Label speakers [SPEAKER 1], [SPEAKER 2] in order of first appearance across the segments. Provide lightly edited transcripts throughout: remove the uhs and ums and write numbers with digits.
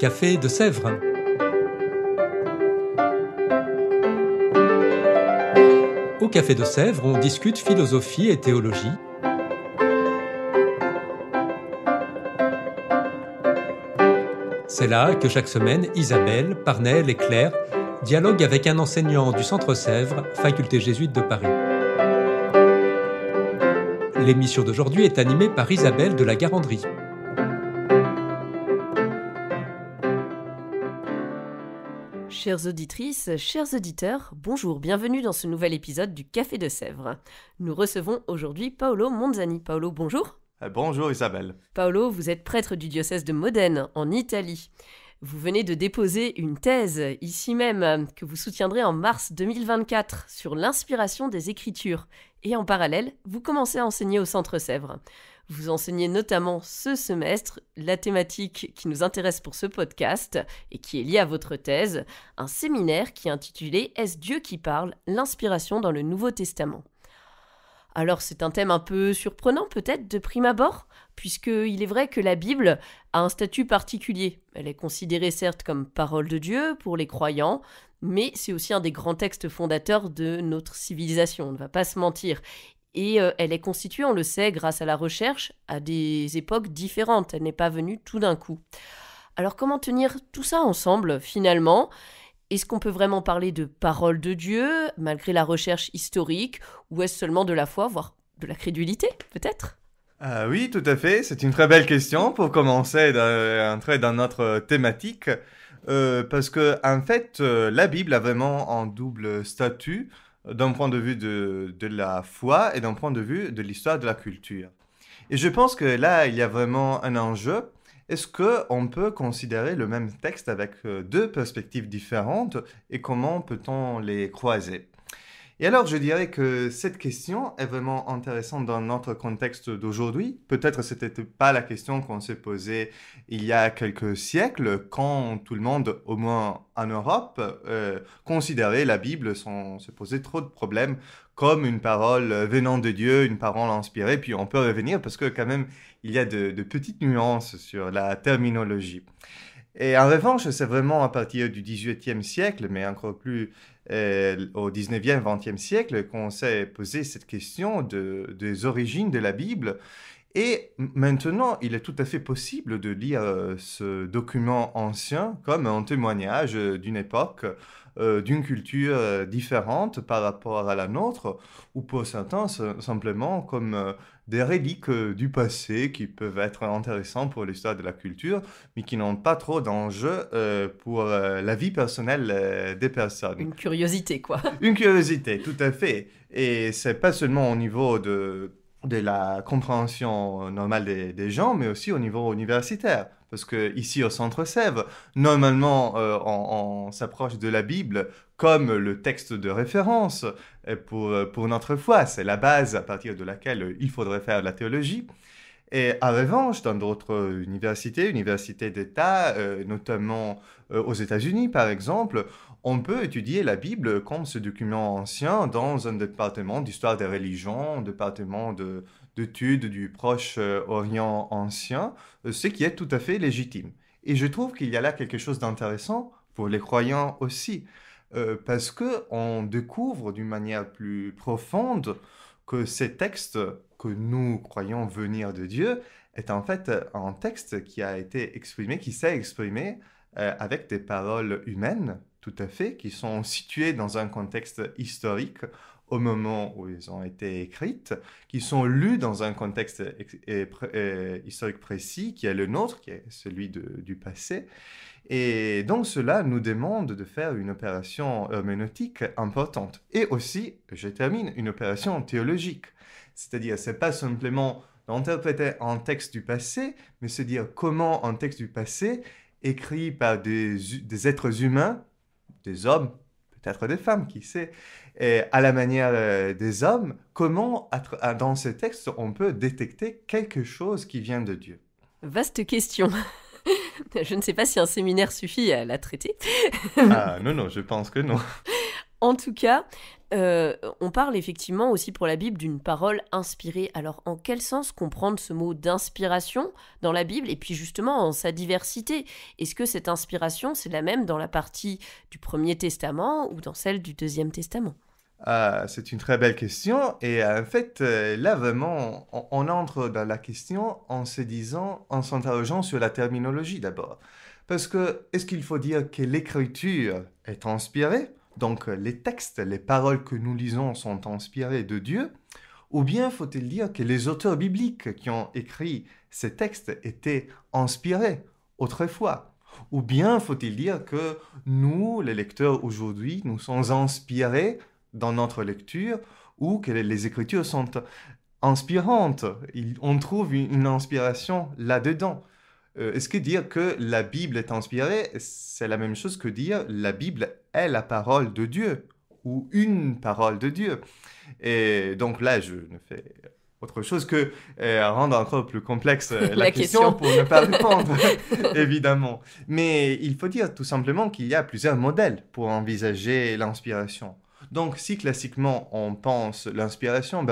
[SPEAKER 1] Café de Sèvres. Au Café de Sèvres, on discute philosophie et théologie. C'est là que chaque semaine, Isabelle, Parnell et Claire dialoguent avec un enseignant du Centre Sèvres, faculté jésuite de Paris. L'émission d'aujourd'hui est animée par Isabelle de la Garandrie.
[SPEAKER 2] Chères auditrices, chers auditeurs, bonjour, bienvenue dans ce nouvel épisode du Café de Sèvres. Nous recevons aujourd'hui Paolo Monzani. Paolo, bonjour.
[SPEAKER 3] Bonjour Isabelle.
[SPEAKER 2] Paolo, vous êtes prêtre du diocèse de Modène, en Italie. Vous venez de déposer une thèse, ici même, que vous soutiendrez en mars 2024, sur l'inspiration des Écritures. Et en parallèle, vous commencez à enseigner au Centre Sèvres. Vous enseignez notamment ce semestre la thématique qui nous intéresse pour ce podcast et qui est liée à votre thèse, un séminaire qui est intitulé « Est-ce Dieu qui parle ? L'inspiration dans le Nouveau Testament ». Alors c'est un thème un peu surprenant peut-être de prime abord, puisqu'il est vrai que la Bible a un statut particulier. Elle est considérée certes comme parole de Dieu pour les croyants, mais c'est aussi un des grands textes fondateurs de notre civilisation, on ne va pas se mentir. Et elle est constituée, on le sait, grâce à la recherche, à des époques différentes. Elle n'est pas venue tout d'un coup. Alors comment tenir tout ça ensemble, finalement ? Est-ce qu'on peut vraiment parler de parole de Dieu, malgré la recherche historique, ou est-ce seulement de la foi, voire de la crédulité, peut-être ?
[SPEAKER 3] Oui, tout à fait. C'est une très belle question pour commencer à entrer dans notre thématique. Parce que, en fait, la Bible a vraiment un double statut d'un point de vue de la foi et d'un point de vue de l'histoire de la culture. Et je pense que là, il y a vraiment un enjeu. Est-ce qu'on peut considérer le même texte avec deux perspectives différentes et comment peut-on les croiser ? Et alors, je dirais que cette question est vraiment intéressante dans notre contexte d'aujourd'hui. Peut-être ce n'était pas la question qu'on s'est posée il y a quelques siècles, quand tout le monde, au moins en Europe, considérait la Bible sans se poser trop de problèmes, comme une parole venant de Dieu, une parole inspirée. Puis on peut revenir parce que quand même, il y a de petites nuances sur la terminologie. Et en revanche, c'est vraiment à partir du XVIIIe siècle, mais encore plus au XIXe, XXe siècle, qu'on s'est posé cette question des origines de la Bible. Et maintenant, il est tout à fait possible de lire ce document ancien comme un témoignage d'une époque, d'une culture différente par rapport à la nôtre, ou pour certains, simplement comme des reliques du passé qui peuvent être intéressants pour l'histoire de la culture, mais qui n'ont pas trop d'enjeu pour la vie personnelle des personnes.
[SPEAKER 2] Une curiosité, quoi.
[SPEAKER 3] Une curiosité, tout à fait. Et c'est pas seulement au niveau de la compréhension normale des gens, mais aussi au niveau universitaire. Parce que ici au Centre Sèvres, normalement, on s'approche de la Bible comme le texte de référence pour notre foi. C'est la base à partir de laquelle il faudrait faire de la théologie. Et en revanche, dans d'autres universités d'État, notamment aux États-Unis par exemple, on peut étudier la Bible comme ce document ancien dans un département d'histoire des religions, un département d'études du Proche-Orient ancien, ce qui est tout à fait légitime. Et je trouve qu'il y a là quelque chose d'intéressant pour les croyants aussi, parce qu'on découvre d'une manière plus profonde que ces textes que nous croyons venir de Dieu est en fait un texte qui a été exprimé, qui s'est exprimé avec des paroles humaines, tout à fait, qui sont situées dans un contexte historique au moment où ils ont été écrites, qui sont lues dans un contexte historique précis, qui est le nôtre, qui est celui du passé. Et donc cela nous demande de faire une opération herméneutique importante. Et aussi, je termine, une opération théologique. C'est-à-dire, ce n'est pas simplement d'interpréter un texte du passé, mais se dire comment un texte du passé, écrit par des êtres humains, des hommes, peut-être des femmes, qui sait, et à la manière des hommes, comment dans ce texte on peut détecter quelque chose qui vient de Dieu.
[SPEAKER 2] Vaste question. Je ne sais pas si un séminaire suffit à la traiter.
[SPEAKER 3] Ah non, je pense que non.
[SPEAKER 2] En tout cas, on parle effectivement aussi pour la Bible d'une parole inspirée. Alors, en quel sens comprendre ce mot d'inspiration dans la Bible et puis justement en sa diversité? Est-ce que cette inspiration, c'est la même dans la partie du Premier Testament ou dans celle du Deuxième Testament?
[SPEAKER 3] C'est une très belle question. Et en fait, là, vraiment, on entre dans la question en se disant, en s'interrogeant sur la terminologie d'abord. Parce que, est-ce qu'il faut dire que l'écriture est inspirée? Donc, les textes, les paroles que nous lisons sont inspirées de Dieu? Ou bien faut-il dire que les auteurs bibliques qui ont écrit ces textes étaient inspirés autrefois? Ou bien faut-il dire que nous, les lecteurs aujourd'hui, nous sommes inspirés dans notre lecture ou que les Écritures sont inspirantes? On trouve une inspiration là-dedans. Est-ce que dire que la Bible est inspirée, c'est la même chose que dire la Bible est la parole de Dieu ou une parole de Dieu? Et donc là, je ne fais autre chose que rendre encore plus complexe la question pour ne pas répondre, évidemment. Mais il faut dire tout simplement qu'il y a plusieurs modèles pour envisager l'inspiration. Donc, si classiquement on pense l'inspiration,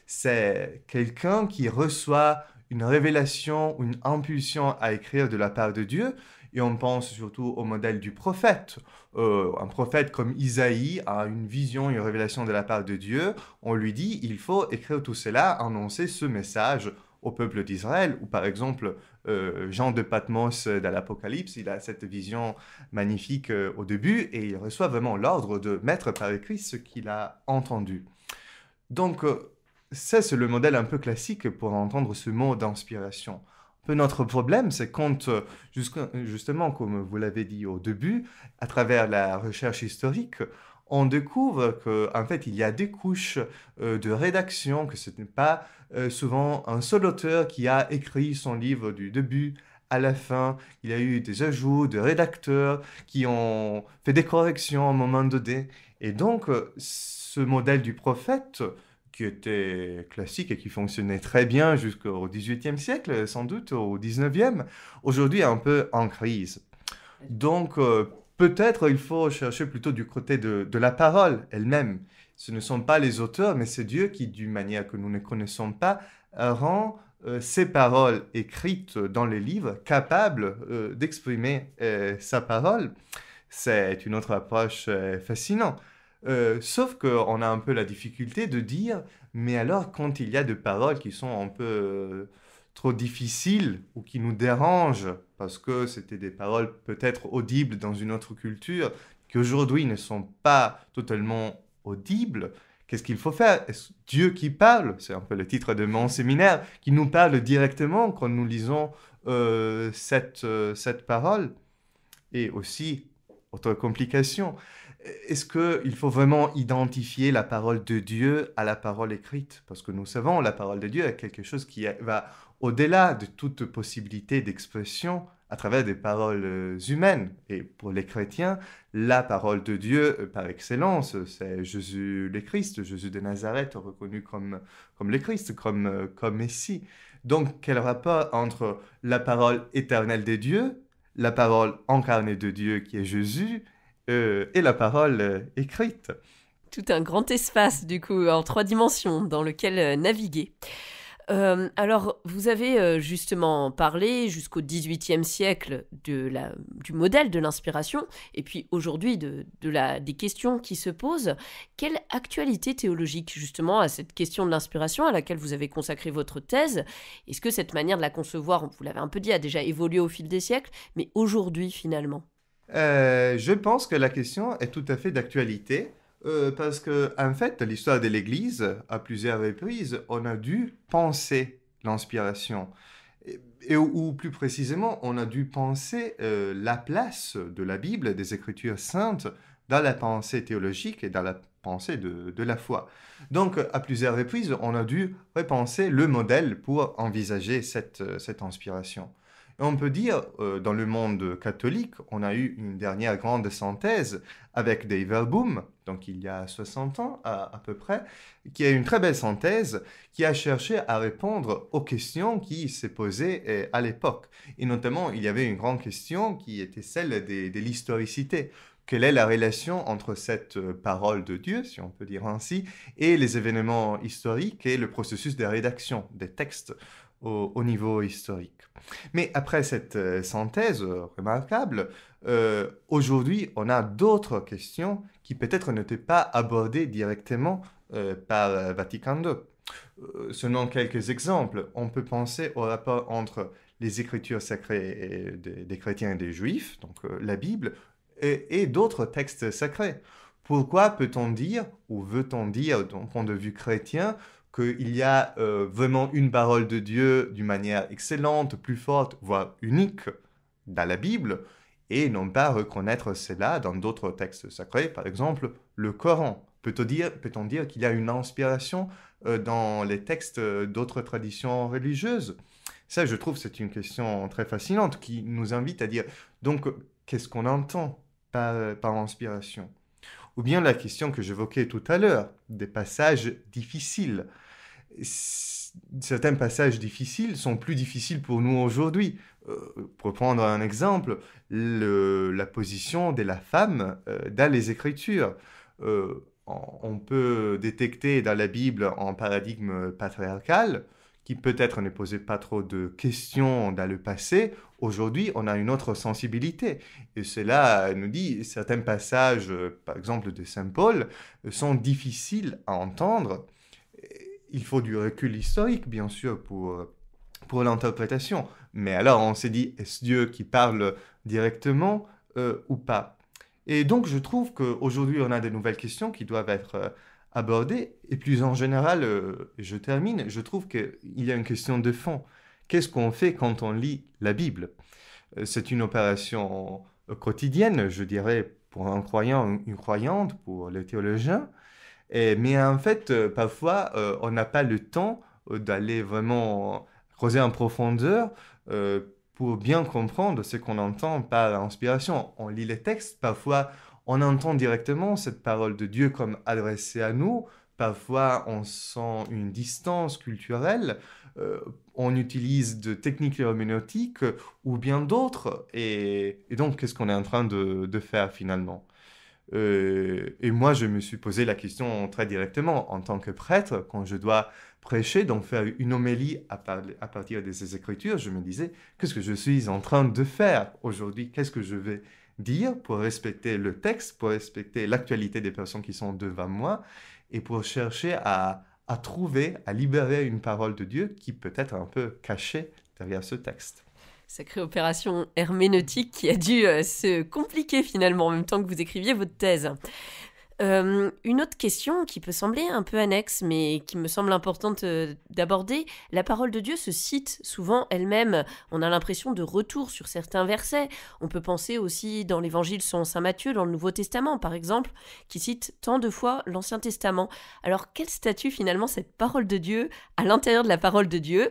[SPEAKER 3] c'est quelqu'un qui reçoit une révélation, une impulsion à écrire de la part de Dieu, et on pense surtout au modèle du prophète. Un prophète comme Isaïe a une vision, une révélation de la part de Dieu. On lui dit, il faut écrire tout cela, annoncer ce message au peuple d'Israël. Ou par exemple, Jean de Patmos dans l'Apocalypse, il a cette vision magnifique au début, et il reçoit vraiment l'ordre de mettre par écrit ce qu'il a entendu. Donc, c'est le modèle un peu classique pour entendre ce mot d'inspiration. Notre problème, c'est quand, justement, comme vous l'avez dit au début, à travers la recherche historique, on découvre qu'en fait, il y a des couches de rédaction, que ce n'est pas souvent un seul auteur qui a écrit son livre du début à la fin. Il y a eu des ajouts de rédacteurs qui ont fait des corrections à un moment donné. Et donc, ce modèle du prophète, qui était classique et qui fonctionnait très bien jusqu'au XVIIIe siècle, sans doute au XIXe, aujourd'hui est un peu en crise. Donc, peut-être il faut chercher plutôt du côté de la parole elle-même. Ce ne sont pas les auteurs, mais c'est Dieu qui, d'une manière que nous ne connaissons pas, rend ces paroles écrites dans les livres capables d'exprimer sa parole. C'est une autre approche fascinante. Sauf qu'on a un peu la difficulté de dire, mais alors quand il y a des paroles qui sont un peu trop difficiles ou qui nous dérangent, parce que c'était des paroles peut-être audibles dans une autre culture, qui aujourd'hui ne sont pas totalement audibles, qu'est-ce qu'il faut faire? Est-ce Dieu qui parle? C'est un peu le titre de mon séminaire, qui nous parle directement quand nous lisons cette parole. Et aussi, autre complication, est-ce qu'il faut vraiment identifier la parole de Dieu à la parole écrite? Parce que nous savons, la parole de Dieu est quelque chose qui va au-delà de toute possibilité d'expression à travers des paroles humaines. Et pour les chrétiens, la parole de Dieu, par excellence, c'est Jésus le Christ, Jésus de Nazareth, reconnu comme le Christ, comme Messie. Donc, quel rapport entre la parole éternelle de Dieu, la parole incarnée de Dieu qui est Jésus, et la parole écrite?
[SPEAKER 2] Tout un grand espace, du coup, en 3 dimensions, dans lequel naviguer. Alors, vous avez justement parlé jusqu'au XVIIIe siècle du modèle de l'inspiration, et puis aujourd'hui des questions qui se posent. Quelle actualité théologique, justement, à cette question de l'inspiration à laquelle vous avez consacré votre thèse? Est-ce que cette manière de la concevoir, vous l'avez un peu dit, a déjà évolué au fil des siècles, mais aujourd'hui, finalement?
[SPEAKER 3] Je pense que la question est tout à fait d'actualité. Parce que, en fait, l'histoire de l'Église, à plusieurs reprises, on a dû penser l'inspiration. Ou plus précisément, on a dû penser la place de la Bible, des Écritures saintes, dans la pensée théologique et dans la pensée de la foi. Donc, à plusieurs reprises, on a dû repenser le modèle pour envisager cette inspiration. On peut dire, dans le monde catholique, on a eu une dernière grande synthèse avec Dei Verbum, donc il y a 60 ans à peu près, qui est une très belle synthèse qui a cherché à répondre aux questions qui se posaient à l'époque. Et notamment, il y avait une grande question qui était celle de l'historicité. quelle est la relation entre cette parole de Dieu, si on peut dire ainsi, et les événements historiques et le processus de rédaction des textes au niveau historique. Mais après cette synthèse remarquable, aujourd'hui, on a d'autres questions qui peut-être n'étaient pas abordées directement par Vatican II. Selon quelques exemples, on peut penser au rapport entre les écritures sacrées des chrétiens et des juifs, donc la Bible, et d'autres textes sacrés. Pourquoi peut-on dire, ou veut-on dire, d'un point de vue chrétien, qu'il y a vraiment une parole de Dieu d'une manière excellente, plus forte, voire unique dans la Bible, et non pas reconnaître cela dans d'autres textes sacrés, par exemple le Coran. Peut-on dire qu'il y a une inspiration dans les textes d'autres traditions religieuses? Ça, je trouve, c'est une question très fascinante qui nous invite à dire, donc, qu'est-ce qu'on entend par inspiration? Ou bien la question que j'évoquais tout à l'heure, des passages difficiles. Certains passages difficiles sont plus difficiles pour nous aujourd'hui. Pour prendre un exemple, la position de la femme dans les Écritures. On peut détecter dans la Bible un paradigme patriarcal qui peut-être ne posait pas trop de questions dans le passé. Aujourd'hui, on a une autre sensibilité. Et cela nous dit, certains passages, par exemple de Saint Paul, sont difficiles à entendre. Il faut du recul historique, bien sûr, pour l'interprétation. Mais alors, on s'est dit, est-ce Dieu qui parle directement ou pas? Et donc, je trouve qu'aujourd'hui, on a de nouvelles questions qui doivent être abordées. Et plus en général, je termine, je trouve qu'il y a une question de fond. Qu'est-ce qu'on fait quand on lit la Bible? C'est une opération quotidienne, je dirais, pour un croyant, une croyante, pour les théologiens. Mais en fait, parfois, on n'a pas le temps d'aller vraiment creuser en profondeur pour bien comprendre ce qu'on entend par inspiration. On lit les textes, parfois on entend directement cette parole de Dieu comme adressée à nous, parfois on sent une distance culturelle, on utilise de techniques herméneutiques ou bien d'autres, et donc qu'est-ce qu'on est en train de faire finalement? Et moi, je me suis posé la question très directement en tant que prêtre, quand je dois prêcher, donc faire une homélie à partir de ces Écritures, je me disais, qu'est-ce que je suis en train de faire aujourd'hui? Qu'est-ce que je vais dire pour respecter le texte, pour respecter l'actualité des personnes qui sont devant moi, et pour chercher à trouver, à libérer une parole de Dieu qui peut être un peu cachée derrière ce texte.
[SPEAKER 2] Sacrée opération herméneutique qui a dû se compliquer finalement en même temps que vous écriviez votre thèse. Une autre question qui peut sembler un peu annexe, mais qui me semble importante d'aborder, la parole de Dieu se cite souvent elle-même. On a l'impression de retour sur certains versets. On peut penser aussi dans l'évangile selon saint Matthieu, dans le Nouveau Testament par exemple, qui cite tant de fois l'Ancien Testament. Alors quel statut finalement cette parole de Dieu à l'intérieur de la parole de Dieu?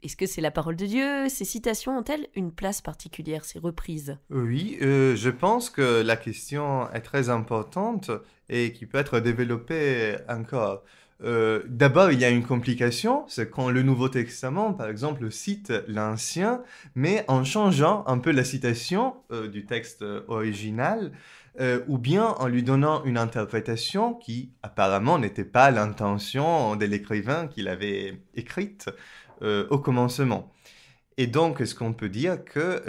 [SPEAKER 2] Est-ce que c'est la parole de Dieu? Ces citations ont-elles une place particulière, ces reprises?
[SPEAKER 3] Oui, je pense que la question est très importante et qui peut être développée encore. D'abord, il y a une complication, c'est quand le Nouveau Testament, par exemple, cite l'Ancien, mais en changeant un peu la citation du texte original, ou bien en lui donnant une interprétation qui apparemment n'était pas l'intention de l'écrivain qui l'avait écrite au commencement. Et donc, est-ce qu'on peut dire que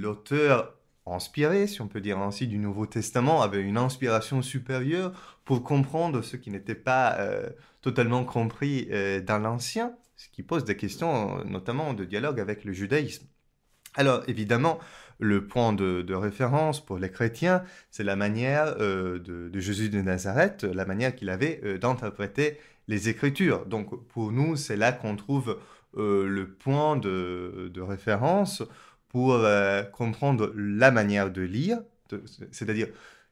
[SPEAKER 3] l'auteur inspiré, si on peut dire ainsi, du Nouveau Testament avait une inspiration supérieure pour comprendre ce qui n'était pas totalement compris dans l'Ancien, ce qui pose des questions notamment de dialogue avec le judaïsme. Alors, évidemment, le point de référence pour les chrétiens, c'est la manière de Jésus de Nazareth, la manière qu'il avait d'interpréter les Écritures. Donc, pour nous, c'est là qu'on trouve le point de référence pour comprendre la manière de lire, c'est-à-dire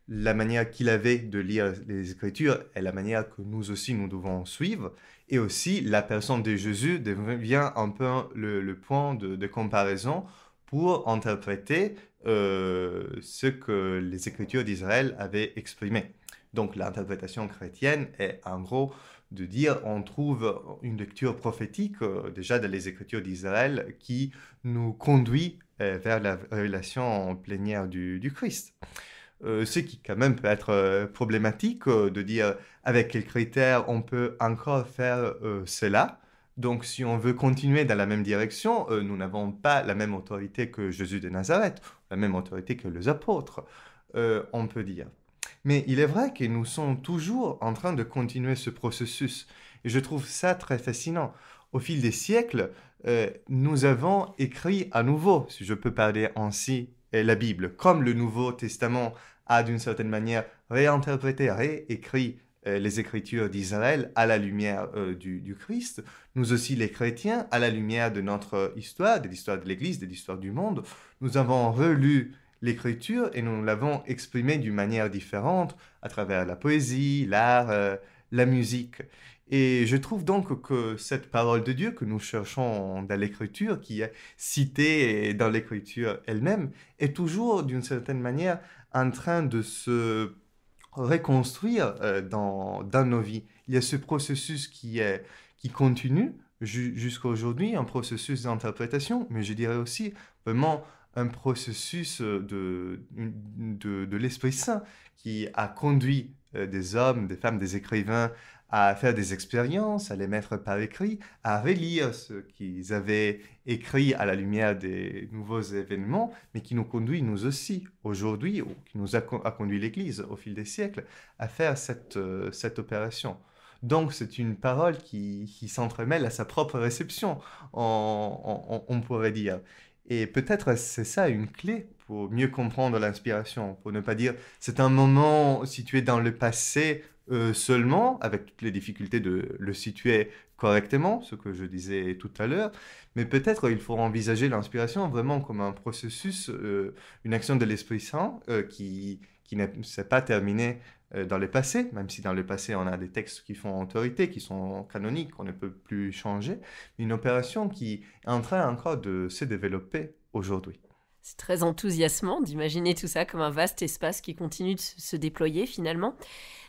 [SPEAKER 3] la manière qu'il avait de lire les Écritures et la manière que nous aussi nous devons suivre, et aussi la personne de Jésus devient un peu le point de comparaison pour interpréter ce que les Écritures d'Israël avaient exprimé. Donc l'interprétation chrétienne est en gros de dire on trouve une lecture prophétique déjà dans les Écritures d'Israël qui nous conduit vers la révélation plénière du Christ. ce qui quand même peut être problématique de dire avec quels critères on peut encore faire cela. Donc si on veut continuer dans la même direction, nous n'avons pas la même autorité que Jésus de Nazareth, la même autorité que les apôtres, on peut dire. Mais il est vrai que nous sommes toujours en train de continuer ce processus. Et je trouve ça très fascinant. Au fil des siècles, nous avons écrit à nouveau, si je peux parler ainsi, la Bible. Comme le Nouveau Testament a d'une certaine manière réinterprété, réécrit les Écritures d'Israël à la lumière du Christ, nous aussi les chrétiens, à la lumière de notre histoire, de l'histoire de l'Église, de l'histoire du monde, nous avons relu l'Écriture et nous l'avons exprimée d'une manière différente à travers la poésie, l'art, la musique. Et je trouve donc que cette parole de Dieu que nous cherchons dans l'Écriture, qui est citée dans l'Écriture elle-même, est toujours d'une certaine manière en train de se reconstruire dans nos vies. Il y a ce processus qui continue jusqu'à aujourd'hui, un processus d'interprétation, mais je dirais aussi vraiment un processus de l'Esprit Saint qui a conduit des hommes, des femmes, des écrivains à faire des expériences, à les mettre par écrit, à relire ce qu'ils avaient écrit à la lumière des nouveaux événements, mais qui nous conduit, nous aussi, aujourd'hui, ou qui nous a conduit l'Église au fil des siècles, à faire cette opération. Donc, c'est une parole qui s'entremêle à sa propre réception, on pourrait dire. Et peut-être c'est ça une clé pour mieux comprendre l'inspiration, pour ne pas dire c'est un moment situé dans le passé seulement, avec toutes les difficultés de le situer correctement, ce que je disais tout à l'heure, mais peut-être il faut envisager l'inspiration vraiment comme un processus, une action de l'Esprit Saint qui ne s'est pas terminée dans le passé, même si dans le passé on a des textes qui font autorité, qui sont canoniques, qu'on ne peut plus changer, une opération qui est en train encore de se développer aujourd'hui.
[SPEAKER 2] C'est très enthousiasmant d'imaginer tout ça comme un vaste espace qui continue de se déployer finalement.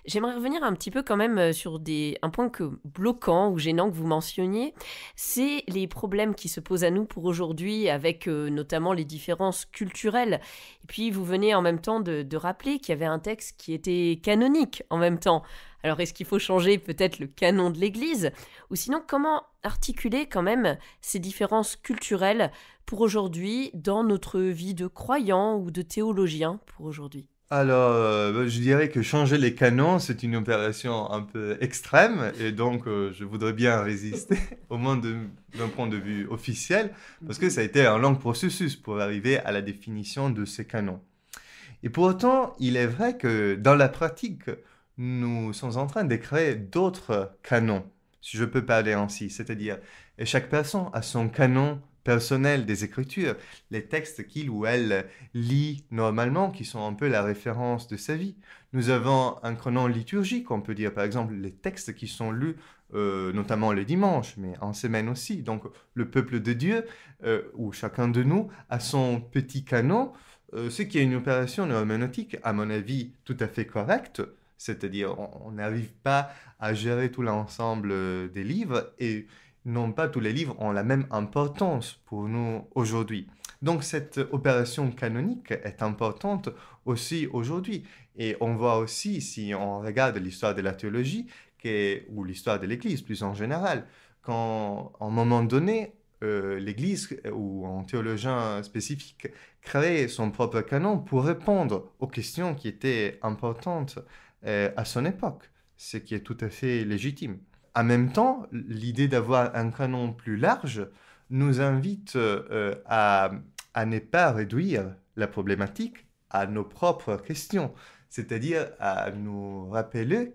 [SPEAKER 2] J'aimerais revenir un petit peu quand même sur un point bloquant ou gênant que vous mentionniez, c'est les problèmes qui se posent à nous pour aujourd'hui avec notamment les différences culturelles. Et puis vous venez en même temps de rappeler qu'il y avait un texte qui était canonique en même temps. Alors est-ce qu'il faut changer peut-être le canon de l'Église ? Ou sinon comment articuler quand même ces différences culturelles pour aujourd'hui dans notre vie de croyant ou de théologien pour aujourd'hui ?
[SPEAKER 3] Alors, je dirais que changer les canons, c'est une opération un peu extrême, et donc je voudrais bien résister, au moins d'un point de vue officiel, parce que ça a été un long processus pour arriver à la définition de ces canons. Et pour autant, il est vrai que dans la pratique, nous sommes en train de créer d'autres canons, si je peux parler ainsi, c'est-à-dire chaque personne a son canon personnel des Écritures, les textes qu'il ou elle lit normalement, qui sont un peu la référence de sa vie. Nous avons un canon liturgique, on peut dire par exemple les textes qui sont lus notamment le dimanche, mais en semaine aussi. Donc le peuple de Dieu, ou chacun de nous, a son petit canon, ce qui est une opération herméneutique, à mon avis, tout à fait correcte. C'est-à-dire, on n'arrive pas à gérer tout l'ensemble des livres et non pas tous les livres ont la même importance pour nous aujourd'hui. Donc cette opération canonique est importante aussi aujourd'hui. Et on voit aussi, si on regarde l'histoire de la théologie, ou l'histoire de l'Église plus en général, quand à un moment donné, l'Église ou un théologien spécifique crée son propre canon pour répondre aux questions qui étaient importantes à son époque, ce qui est tout à fait légitime. En même temps, l'idée d'avoir un canon plus large nous invite à ne pas réduire la problématique à nos propres questions, c'est-à-dire à nous rappeler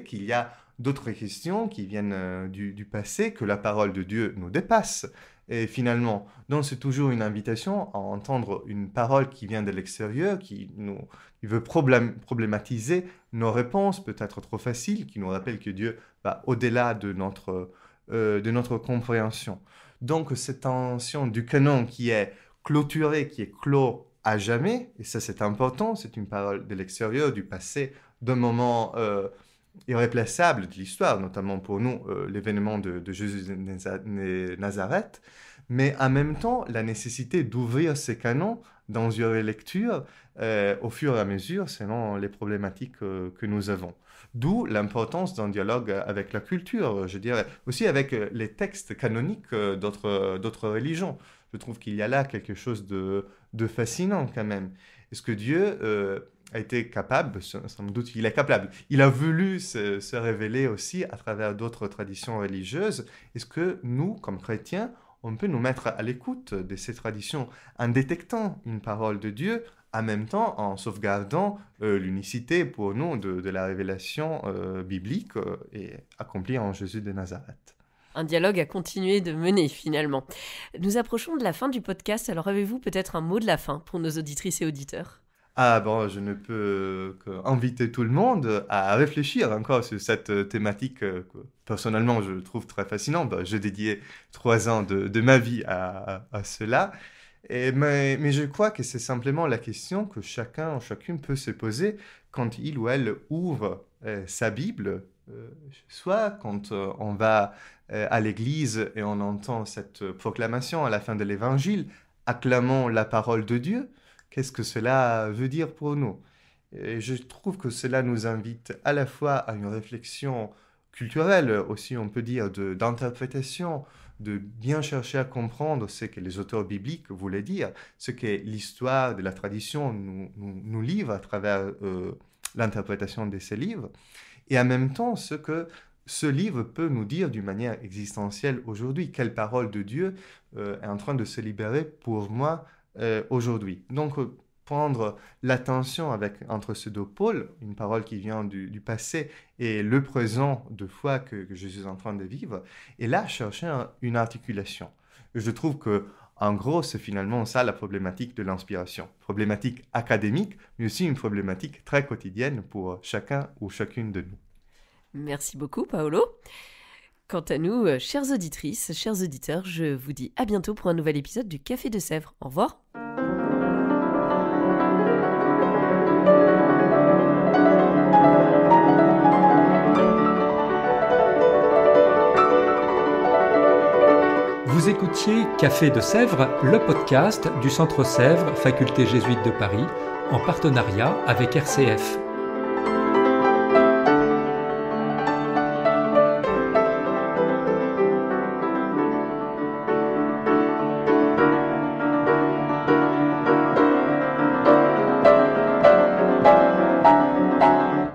[SPEAKER 3] qu'il y a d'autres questions qui viennent du passé, que la parole de Dieu nous dépasse. Et finalement, donc c'est toujours une invitation à entendre une parole qui vient de l'extérieur, qui veut problématiser nos réponses, peut-être trop faciles, qui nous rappelle que Dieu va au-delà de notre compréhension. Donc cette tension du canon qui est clôturé, qui est clos à jamais, et ça c'est important, c'est une parole de l'extérieur, du passé, d'un moment irréplaçable de l'histoire, notamment pour nous, l'événement de Jésus de Nazareth. mais en même temps, la nécessité d'ouvrir ces canons dans une relecture au fur et à mesure selon les problématiques que nous avons. D'où l'importance d'un dialogue avec la culture, je dirais, aussi avec les textes canoniques d'autres religions. Je trouve qu'il y a là quelque chose de fascinant quand même. Est-ce que Dieu a été capable, sans doute il est capable, il a voulu se révéler aussi à travers d'autres traditions religieuses. Est-ce que nous, comme chrétiens, on peut nous mettre à l'écoute de ces traditions en détectant une parole de Dieu, en même temps en sauvegardant l'unicité pour nous de la révélation biblique et accomplie en Jésus de Nazareth.
[SPEAKER 2] Un dialogue à continuer de mener finalement. Nous approchons de la fin du podcast, alors avez-vous peut-être un mot de la fin pour nos auditrices et auditeurs ?
[SPEAKER 3] Ah bon, je ne peux qu'inviter tout le monde à réfléchir encore sur cette thématique que personnellement je trouve très fascinante. J'ai dédié 3 ans de ma vie à cela. Mais je crois que c'est simplement la question que chacun ou chacune peut se poser quand il ou elle ouvre sa Bible, soit quand on va à l'église et on entend cette proclamation à la fin de l'évangile, acclamons la parole de Dieu. Qu'est-ce que cela veut dire pour nous? Et je trouve que cela nous invite à la fois à une réflexion culturelle, aussi on peut dire d'interprétation, de bien chercher à comprendre ce que les auteurs bibliques voulaient dire, ce que l'histoire de la tradition nous livre à travers l'interprétation de ces livres, et en même temps ce que ce livre peut nous dire d'une manière existentielle aujourd'hui. Quelle parole de Dieu est en train de se libérer pour moi aujourd'hui. Donc, prendre l'attention entre ces deux pôles, une parole qui vient du passé et le présent de foi que Jésus est en train de vivre, et là, chercher une articulation. Je trouve que, en gros, c'est finalement ça la problématique de l'inspiration. Problématique académique, mais aussi une problématique très quotidienne pour chacun ou chacune de nous.
[SPEAKER 2] Merci beaucoup, Paolo. Quant à nous, chères auditrices, chers auditeurs, je vous dis à bientôt pour un nouvel épisode du Café de Sèvres. Au revoir.
[SPEAKER 1] Vous écoutiez Café de Sèvres, le podcast du Centre Sèvres, Faculté jésuite de Paris, en partenariat avec RCF.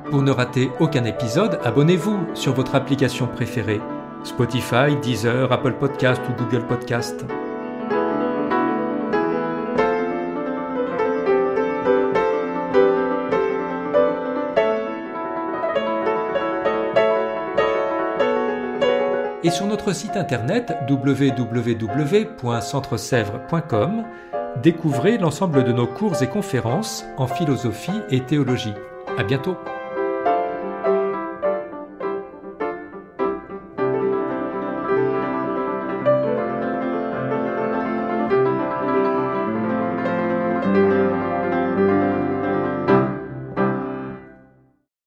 [SPEAKER 1] Pour ne rater aucun épisode, abonnez-vous sur votre application préférée. Spotify, Deezer, Apple Podcast ou Google Podcast. Et sur notre site internet www.centresèvres.com, découvrez l'ensemble de nos cours et conférences en philosophie et théologie. À bientôt.